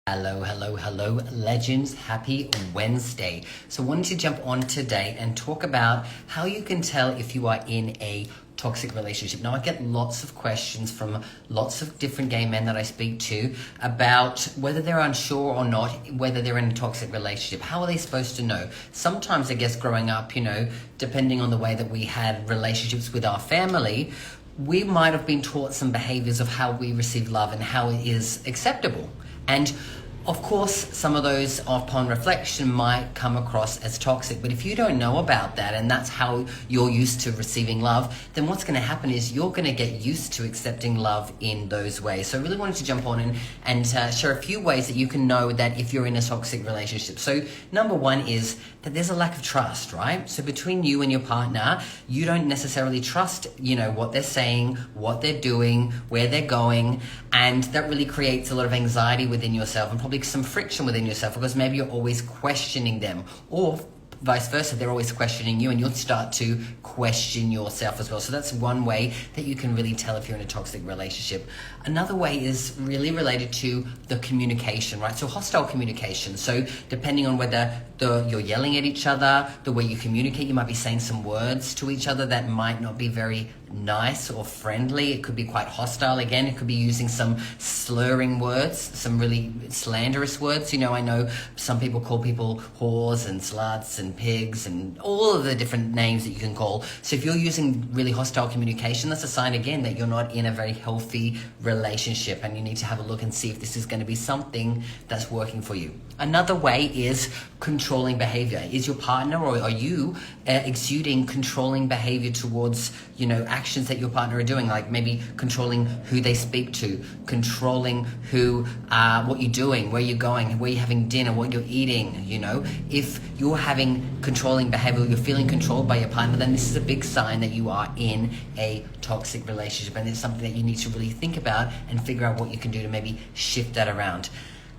Hello, legends. Happy Wednesday. So I wanted to jump on today and talk about how you can tell if you are in a toxic relationship. Now, I get lots of questions from lots of different gay men that I speak to about whether they're unsure or not, whether they're in a toxic relationship. How are they supposed to know? Sometimes, I guess, growing up, depending on the way that we had relationships with our family, we might have been taught some behaviors of how we receive love and how it is acceptable. And of course, some of those upon reflection might come across as toxic, but if you don't know about that and that's how you're used to receiving love, then what's going to happen is you're going to get used to accepting love in those ways. So I really wanted to jump on and share a few ways that you can know that if you're in a toxic relationship. So number one is that there's a lack of trust, right? So between you and your partner, you don't necessarily trust, what they're saying, what they're doing, where they're going, and that really creates a lot of anxiety within yourself and probably some friction within yourself because maybe you're always questioning them, or vice versa, they're always questioning you and you'll start to question yourself as well. So that's one way that you can really tell if you're in a toxic relationship. Another way is really related to the communication, right? So hostile communication. So depending on whether you're yelling at each other, the way you communicate, you might be saying some words to each other that might not be very nice or friendly. It could be quite hostile. Again, it could be using some slurring words, some really slanderous words. I know some people call people whores and sluts and pigs and all of the different names that you can call. So if you're using really hostile communication, that's a sign again that you're not in a very healthy relationship and you need to have a look and see if this is going to be something that's working for you. Another way is controlling behavior. Is your partner or are you exuding controlling behavior towards, actions that your partner are doing, like maybe controlling who they speak to, controlling what you're doing, where you're going, where you're having dinner, what you're eating, If you're having controlling behavior, you're feeling controlled by your partner, then this is a big sign that you are in a toxic relationship and it's something that you need to really think about and figure out what you can do to maybe shift that around.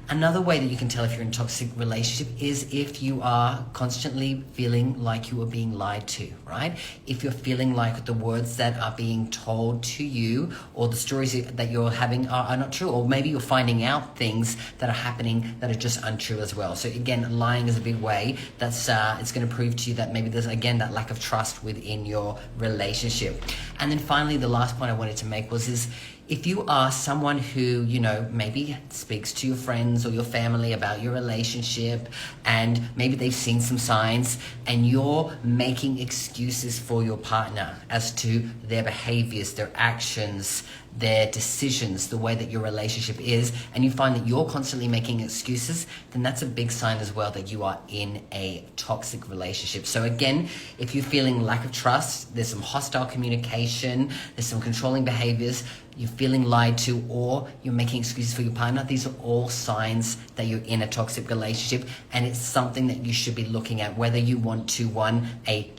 Another way that you can tell if you're in a toxic relationship is if you are constantly feeling like you are being lied to, right? If you're feeling like the words that are being told to you or the stories that you're having are not true, or maybe you're finding out things that are happening that are just untrue as well. So again, lying is a big way that's it's going to prove to you that maybe there's again that lack of trust within your relationship. And then finally, the last point I wanted to make is if you are someone who, maybe speaks to your friends or your family about your relationship and maybe they've seen some signs and you're making excuses for your partner as to their behaviors, their actions, their decisions, the way that your relationship is, and you find that you're constantly making excuses, then that's a big sign as well that you are in a toxic relationship. So again, if you're feeling lack of trust, there's some hostile communication, there's some controlling behaviors, you're feeling lied to, or you're making excuses for your partner, these are all signs that you're in a toxic relationship, and it's something that you should be looking at, whether you want to,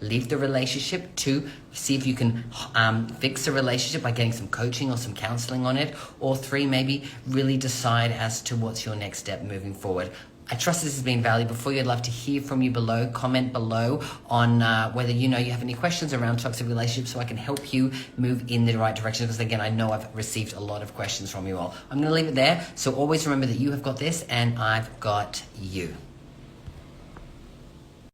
leave the relationship, two, see if you can fix the relationship by getting some coaching or some counseling on it, or three, maybe really decide as to what's your next step moving forward. I trust this has been valuable for you. I'd love to hear from you below. Comment below on whether you have any questions around toxic relationships so I can help you move in the right direction, because again, I know I've received a lot of questions from you all. I'm going to leave it there. So always remember that you have got this and I've got you.